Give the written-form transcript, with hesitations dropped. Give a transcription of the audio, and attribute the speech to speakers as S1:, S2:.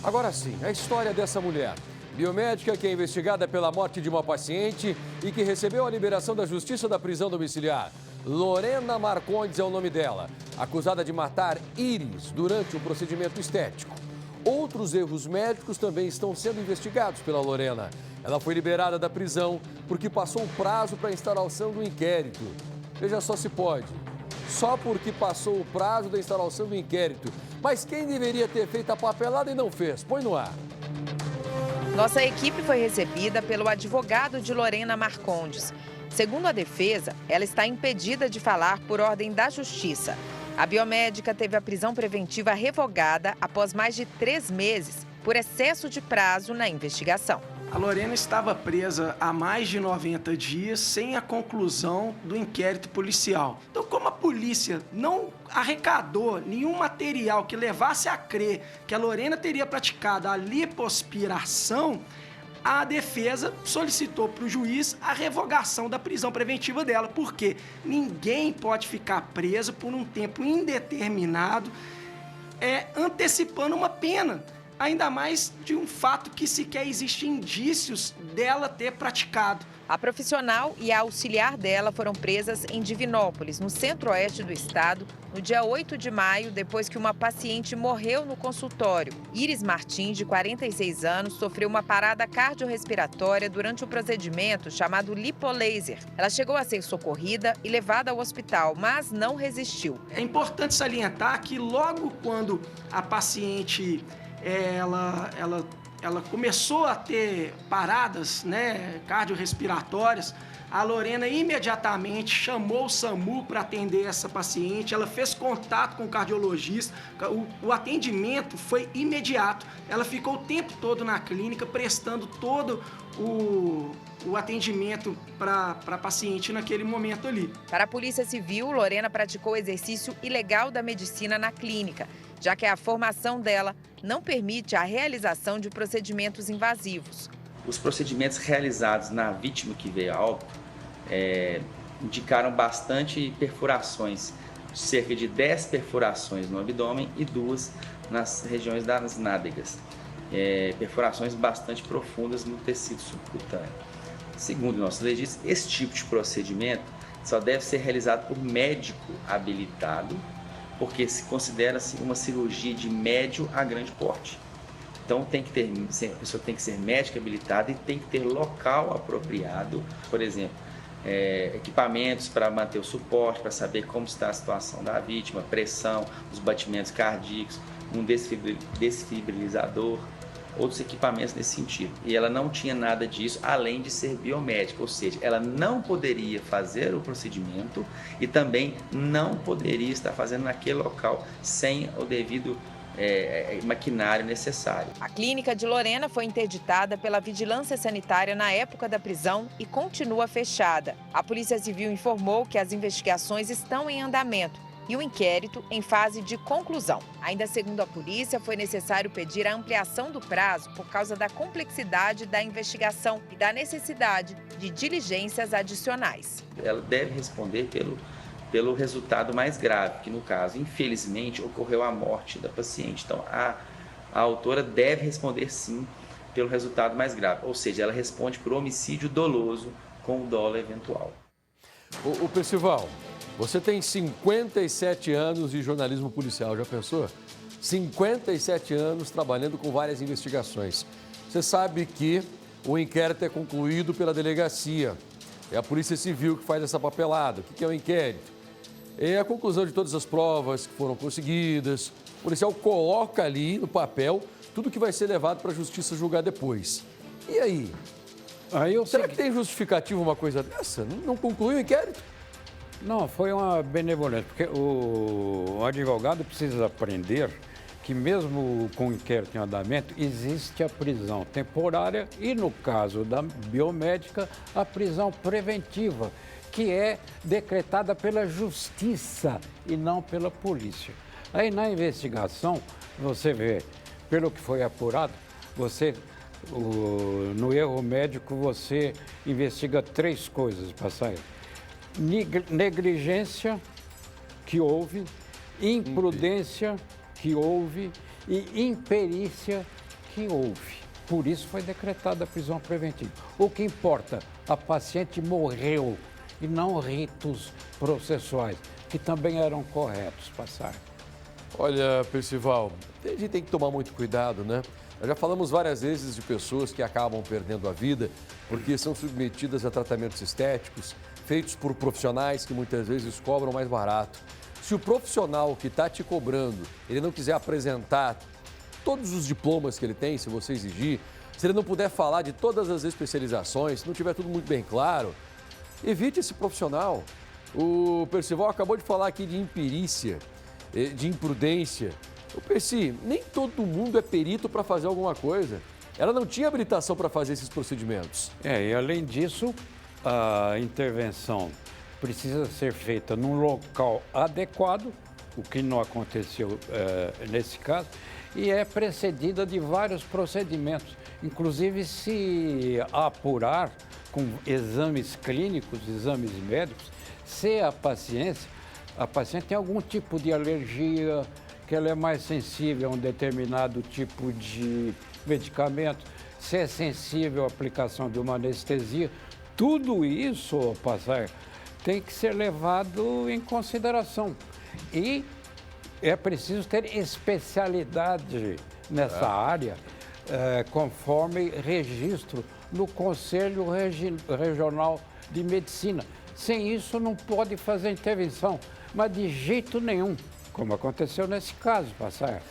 S1: Agora sim, a história dessa mulher. Biomédica que é investigada pela morte de uma paciente e que recebeu a liberação da justiça da prisão domiciliar. Lorena Marcondes é o nome dela, acusada de matar Iris durante um procedimento estético. Outros erros médicos também estão sendo investigados pela Lorena. Ela foi liberada da prisão porque passou o prazo para a instalação do inquérito. Veja só se pode. Só porque passou o prazo da instalação do inquérito. Mas quem deveria ter feito a papelada e não fez? Põe no ar.
S2: Nossa equipe foi recebida pelo advogado de Lorena Marcondes. Segundo a defesa, ela está impedida de falar por ordem da Justiça. A biomédica teve a prisão preventiva revogada após mais de 3 meses por excesso de prazo na investigação.
S3: A Lorena estava presa há mais de 90 dias sem a conclusão do inquérito policial. Então, como a polícia não arrecadou nenhum material que levasse a crer que a Lorena teria praticado a lipoaspiração, a defesa solicitou para o juiz a revogação da prisão preventiva dela, porque ninguém pode ficar preso por um tempo indeterminado, antecipando uma pena. Ainda mais de um fato que sequer existem indícios dela ter praticado.
S2: A profissional e a auxiliar dela foram presas em Divinópolis, no centro-oeste do estado, no dia 8 de maio, depois que uma paciente morreu no consultório. Iris Martins, de 46 anos, sofreu uma parada cardiorrespiratória durante o procedimento chamado lipolaser. Ela chegou a ser socorrida e levada ao hospital, mas não resistiu.
S3: É importante salientar que logo quando a paciente ela começou a ter paradas, cardiorrespiratórias, a Lorena imediatamente chamou o SAMU para atender essa paciente, ela fez contato com o cardiologista, o atendimento foi imediato, ela ficou o tempo todo na clínica prestando todo o atendimento para a paciente naquele momento ali.
S2: Para a Polícia Civil, Lorena praticou exercício ilegal da medicina na clínica, já que a formação dela não permite a realização de procedimentos invasivos.
S4: Os procedimentos realizados na vítima que veio a óbito indicaram bastante perfurações, cerca de 10 perfurações no abdômen e 2 nas regiões das nádegas, perfurações bastante profundas no tecido subcutâneo. Segundo nossos legistas, esse tipo de procedimento só deve ser realizado por médico habilitado, porque se considera-se uma cirurgia de médio a grande porte. Então a pessoa tem que ser médica habilitada e tem que ter local apropriado, por exemplo, equipamentos para manter o suporte, para saber como está a situação da vítima, pressão, os batimentos cardíacos, um desfibrilizador, outros equipamentos nesse sentido. E ela não tinha nada disso, além de ser biomédica, ou seja, ela não poderia fazer o procedimento e também não poderia estar fazendo naquele local sem o devido maquinário necessário.
S2: A clínica de Lorena foi interditada pela Vigilância Sanitária na época da prisão e continua fechada. A Polícia Civil informou que as investigações estão em andamento e o inquérito em fase de conclusão. Ainda segundo a polícia, foi necessário pedir a ampliação do prazo por causa da complexidade da investigação e da necessidade de diligências adicionais.
S4: Ela deve responder pelo resultado mais grave, que no caso, infelizmente, ocorreu a morte da paciente. Então, a autora deve responder sim pelo resultado mais grave, ou seja, ela responde por homicídio doloso com o dolo eventual.
S1: O Percival, você tem 57 anos de jornalismo policial, já pensou? 57 anos trabalhando com várias investigações. Você sabe que o inquérito é concluído pela delegacia. É a Polícia Civil que faz essa papelada. O que é o inquérito? É a conclusão de todas as provas que foram conseguidas. O policial coloca ali no papel tudo que vai ser levado para a justiça julgar depois. E aí? Será que tem justificativa uma coisa dessa? Não conclui o inquérito?
S5: Não, foi uma benevolência, porque o advogado precisa aprender que mesmo com o inquérito em andamento, existe a prisão temporária e, no caso da biomédica, a prisão preventiva, que é decretada pela justiça e não pela polícia. Aí, na investigação, você vê, pelo que foi apurado, no erro médico, você investiga 3 coisas para sair. Negligência, que houve, imprudência, que houve, e imperícia, que houve. Por isso foi decretada a prisão preventiva. O que importa, a paciente morreu e não ritos processuais, que também eram corretos, passar.
S1: Olha, Percival, a gente tem que tomar muito cuidado, né? Nós já falamos várias vezes de pessoas que acabam perdendo a vida porque são submetidas a tratamentos estéticos feitos por profissionais que muitas vezes cobram mais barato. Se o profissional que está te cobrando, ele não quiser apresentar todos os diplomas que ele tem, se você exigir, se ele não puder falar de todas as especializações, se não tiver tudo muito bem claro, evite esse profissional. O Percival acabou de falar aqui de imperícia, de imprudência. O Perci, nem todo mundo é perito para fazer alguma coisa. Ela não tinha habilitação para fazer esses procedimentos.
S5: E além disso, a intervenção precisa ser feita num local adequado, o que não aconteceu nesse caso, e é precedida de vários procedimentos, inclusive se apurar com exames clínicos, exames médicos, se a paciente tem algum tipo de alergia, que ela é mais sensível a um determinado tipo de medicamento, se é sensível à aplicação de uma anestesia, tudo isso, passar, tem que ser levado em consideração. E é preciso ter especialidade nessa área, conforme registro no Conselho Regional de Medicina. Sem isso, não pode fazer intervenção, mas de jeito nenhum, como aconteceu nesse caso, passar.